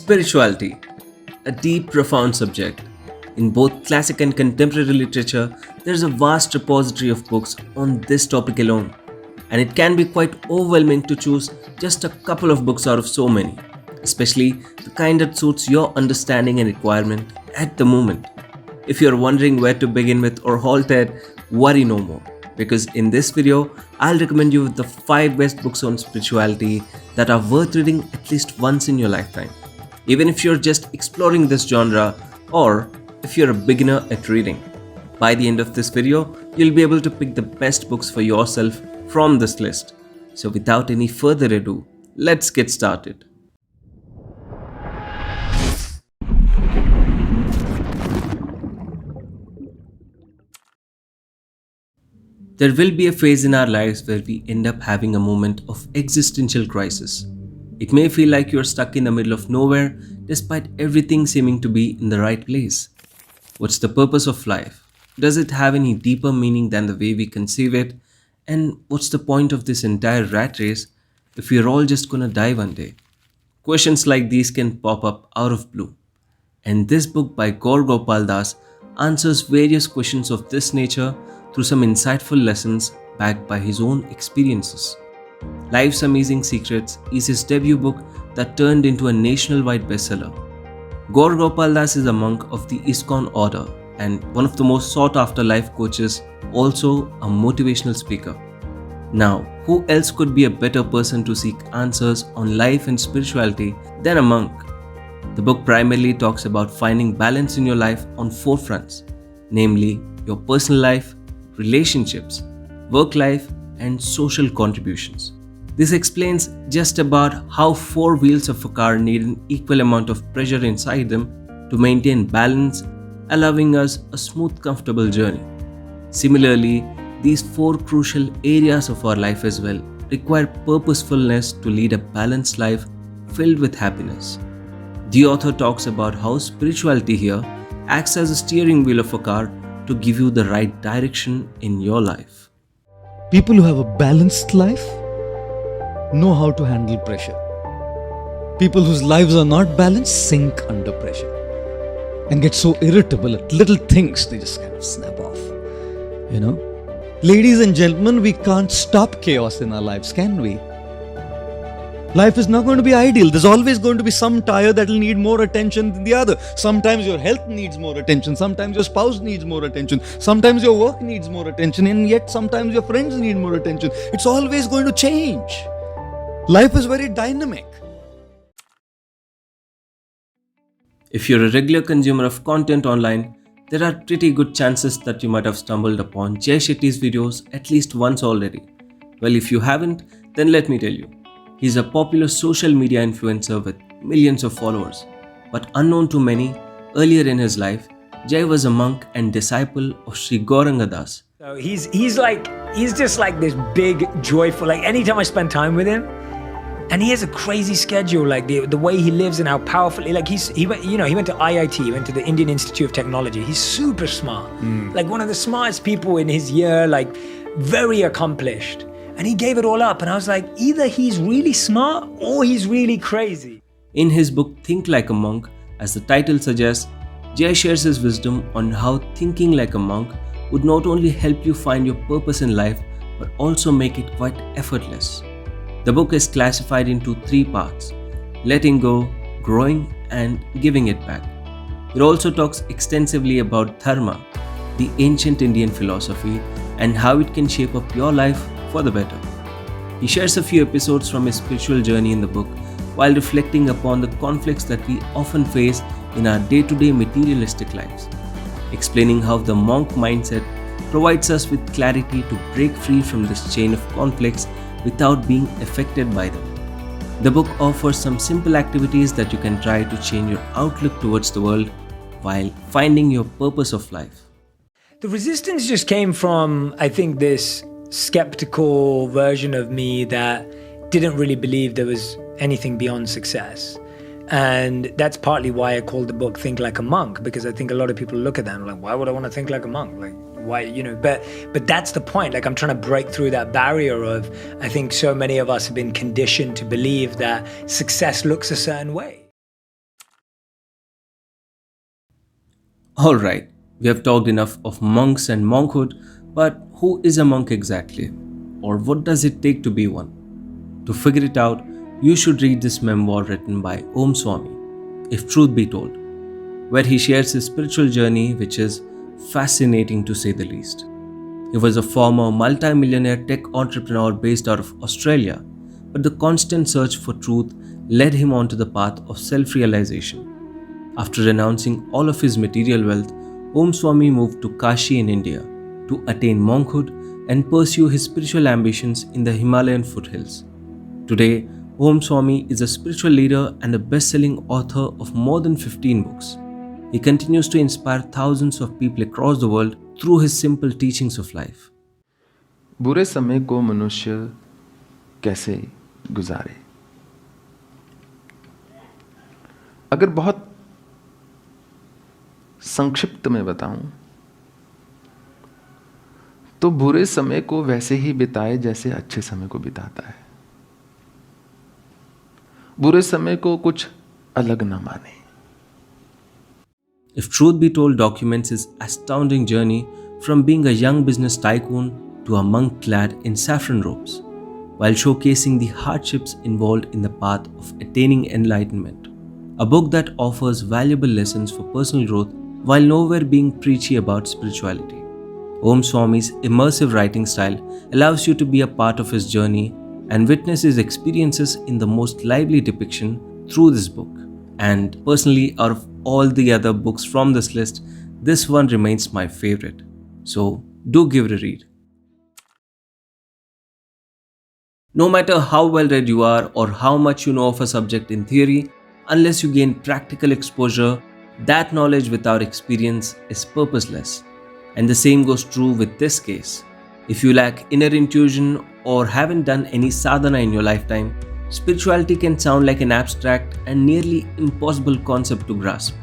Spirituality, a deep, profound subject. In both classic and contemporary literature, there is a vast repository of books on this topic alone, and it can be quite overwhelming to choose just a couple of books out of so many, especially the kind that suits your understanding and requirement at the moment. If you're wondering where to begin with or halted, worry no more, because in this video, I'll recommend you the 5 best books on spirituality that are worth reading at least once in your lifetime. Even if you're just exploring this genre or if you're a beginner at reading. By the end of this video, you'll be able to pick the best books for yourself from this list. So without any further ado, let's get started. There will be a phase in our lives where we end up having a moment of existential crisis. It may feel like you're stuck in the middle of nowhere despite everything seeming to be in the right place. What's the purpose of life? Does it have any deeper meaning than the way we conceive it? And what's the point of this entire rat race if we're all just gonna die one day? Questions like these can pop up out of blue. And this book by Gaur Gopal Das answers various questions of this nature through some insightful lessons backed by his own experiences. Life's Amazing Secrets is his debut book that turned into a nationwide bestseller. Gaur Gopal Das is a monk of the ISKCON order and one of the most sought after life coaches, also a motivational speaker. Now, who else could be a better person to seek answers on life and spirituality than a monk? The book primarily talks about finding balance in your life on 4 fronts, namely your personal life, relationships, work life, and social contributions. This explains just about how 4 wheels of a car need an equal amount of pressure inside them to maintain balance, allowing us a smooth, comfortable journey. Similarly, these 4 crucial areas of our life as well require purposefulness to lead a balanced life filled with happiness. The author talks about how spirituality here acts as a steering wheel of a car to give you the right direction in your life. People who have a balanced life know how to handle pressure. People whose lives are not balanced sink under pressure and get so irritable at little things they just kind of snap off. Ladies and gentlemen, we can't stop chaos in our lives, can we? Life is not going to be ideal. There's always going to be some tire that will need more attention than the other. Sometimes your health needs more attention. Sometimes your spouse needs more attention. Sometimes your work needs more attention. And yet sometimes your friends need more attention. It's always going to change. Life is very dynamic. If you're a regular consumer of content online, there are pretty good chances that you might have stumbled upon Jay Shetty's videos at least once already. Well, if you haven't, then let me tell you. He's a popular social media influencer with millions of followers. But unknown to many, earlier in his life, Jay was a monk and disciple of Sri Gauranga Das. So he's just like this big, joyful, like anytime I spend time with him, and he has a crazy schedule, like the way he lives and how powerful, like he went to IIT, he went to the Indian Institute of Technology. He's super smart, like one of the smartest people in his year, like very accomplished. And he gave it all up. And I was like, either he's really smart or he's really crazy. In his book, Think Like a Monk, as the title suggests, Jay shares his wisdom on how thinking like a monk would not only help you find your purpose in life, but also make it quite effortless. The book is classified into 3 parts: letting go, growing, and giving it back. It also talks extensively about dharma, the ancient Indian philosophy, and how it can shape up your life for the better. He shares a few episodes from his spiritual journey in the book while reflecting upon the conflicts that we often face in our day-to-day materialistic lives, explaining how the monk mindset provides us with clarity to break free from this chain of conflicts without being affected by them. The book offers some simple activities that you can try to change your outlook towards the world while finding your purpose of life. The resistance just came from, I think, this skeptical version of me that didn't really believe there was anything beyond success. And that's partly why I called the book Think Like a Monk, because I think a lot of people look at that and like, why would I want to think like a monk? Like, why, but that's the point. Like, I'm trying to break through that barrier of, I think so many of us have been conditioned to believe that success looks a certain way. Alright, we have talked enough of monks and monkhood, but who is a monk exactly? Or what does it take to be one? To figure it out, you should read this memoir written by Om Swami, If Truth Be Told, where he shares his spiritual journey, which is fascinating to say the least. He was a former multi-millionaire tech entrepreneur based out of Australia, but the constant search for truth led him onto the path of self-realization. After renouncing all of his material wealth, Om Swami moved to Kashi in India to attain monkhood and pursue his spiritual ambitions in the Himalayan foothills. Today, Om Swami is a spiritual leader and a best-selling author of more than 15 books. He continues to inspire thousands of people across the world through his simple teachings of life. बुरे समय को मनुष्य कैसे गुजारे? अगर बहुत संक्षिप्त में बताऊं तो बुरे समय को वैसे ही बिताए जैसे अच्छे समय को बिताता है. बुरे समय को कुछ अलग ना माने. If Truth Be Told documents his astounding journey from being a young business tycoon to a monk clad in saffron robes, while showcasing the hardships involved in the path of attaining enlightenment. A book that offers valuable lessons for personal growth while nowhere being preachy about spirituality. Om Swami's immersive writing style allows you to be a part of his journey and witness his experiences in the most lively depiction through this book. And personally, out of all the other books from this list, this one remains my favorite. So do give it a read. No matter how well read you are or how much you know of a subject in theory, unless you gain practical exposure, that knowledge without experience is purposeless. And the same goes true with this case. If you lack inner intuition or haven't done any sadhana in your lifetime, spirituality can sound like an abstract and nearly impossible concept to grasp.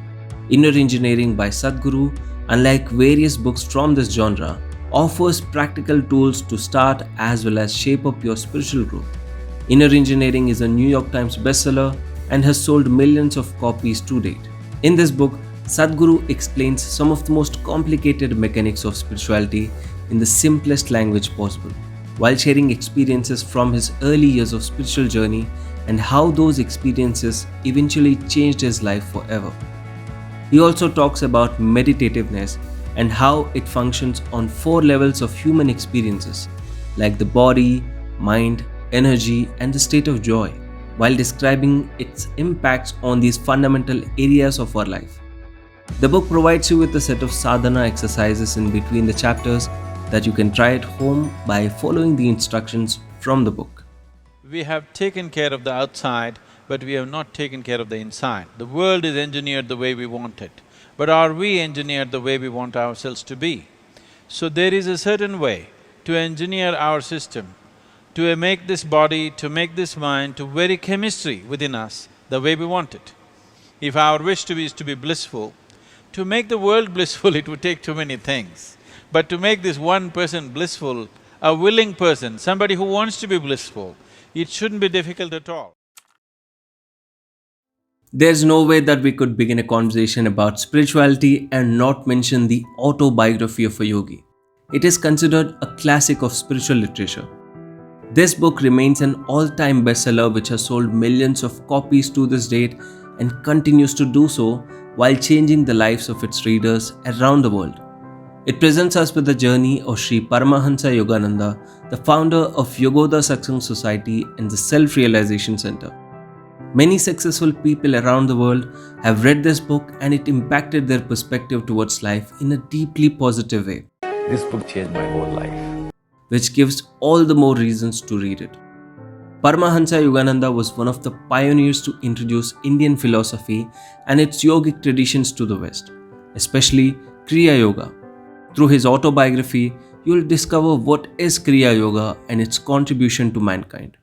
Inner Engineering by Sadhguru, unlike various books from this genre, offers practical tools to start as well as shape up your spiritual growth. Inner Engineering is a New York Times bestseller and has sold millions of copies to date. In this book, Sadhguru explains some of the most complicated mechanics of spirituality in the simplest language possible, while sharing experiences from his early years of spiritual journey and how those experiences eventually changed his life forever. He also talks about meditativeness and how it functions on 4 levels of human experiences, like the body, mind, energy, and the state of joy, while describing its impacts on these fundamental areas of our life. The book provides you with a set of sadhana exercises in between the chapters that you can try at home by following the instructions from the book. We have taken care of the outside, but we have not taken care of the inside. The world is engineered the way we want it, but are we engineered the way we want ourselves to be? So there is a certain way to engineer our system, to make this body, to make this mind, to vary chemistry within us the way we want it. If our wish is to be blissful, to make the world blissful it would take too many things. But to make this one person blissful, a willing person, somebody who wants to be blissful, it shouldn't be difficult at all. There's no way that we could begin a conversation about spirituality and not mention the autobiography of a yogi. It is considered a classic of spiritual literature. This book remains an all-time bestseller which has sold millions of copies to this date and continues to do so while changing the lives of its readers around the world. It presents us with the journey of Sri Paramahansa Yogananda, the founder of Yogoda Satsang Society and the Self-Realization Center. Many successful people around the world have read this book and it impacted their perspective towards life in a deeply positive way. This book changed my whole life. Which gives all the more reasons to read it. Paramahansa Yogananda was one of the pioneers to introduce Indian philosophy and its yogic traditions to the West, especially Kriya Yoga. Through his autobiography, you'll discover what is Kriya Yoga and its contribution to mankind.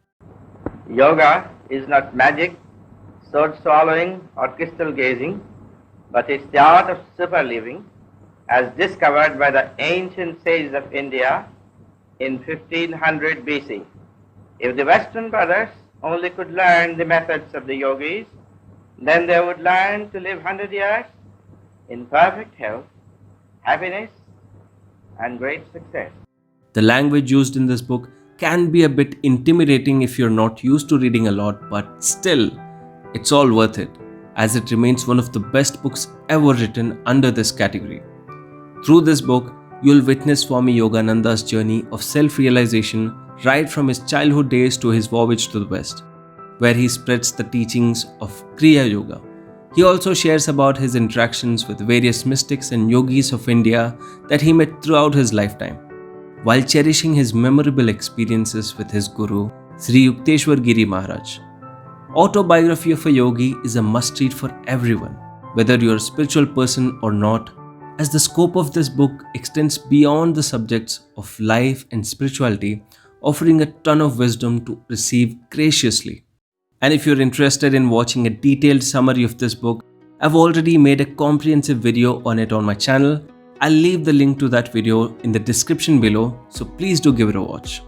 Yoga is not magic, sword swallowing or crystal gazing, but it's the art of super living as discovered by the ancient sages of India in 1500 BC. If the Western brothers only could learn the methods of the yogis, then they would learn to live 100 years in perfect health, happiness, and great success. The language used in this book can be a bit intimidating if you're not used to reading a lot, but still, it's all worth it, as it remains one of the best books ever written under this category. Through this book, you'll witness Swami Yogananda's journey of self-realization right from his childhood days to his voyage to the West, where he spreads the teachings of Kriya Yoga. He also shares about his interactions with various mystics and yogis of India that he met throughout his lifetime, while cherishing his memorable experiences with his guru, Sri Yukteswar Giri Maharaj. Autobiography of a Yogi is a must-read for everyone, whether you're a spiritual person or not, as the scope of this book extends beyond the subjects of life and spirituality, offering a ton of wisdom to receive graciously. And if you're interested in watching a detailed summary of this book, I've already made a comprehensive video on it on my channel. I'll leave the link to that video in the description below, so please do give it a watch.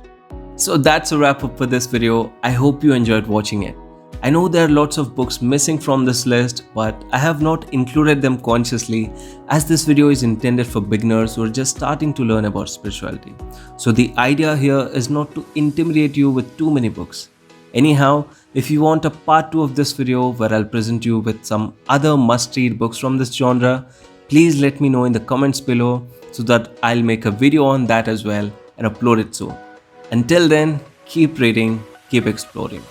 So that's a wrap up for this video. I hope you enjoyed watching it. I know there are lots of books missing from this list, but I have not included them consciously, as this video is intended for beginners who are just starting to learn about spirituality. So the idea here is not to intimidate you with too many books. Anyhow, if you want a part 2 of this video where I'll present you with some other must-read books from this genre, please let me know in the comments below so that I'll make a video on that as well and upload it soon. Until then, keep reading, keep exploring.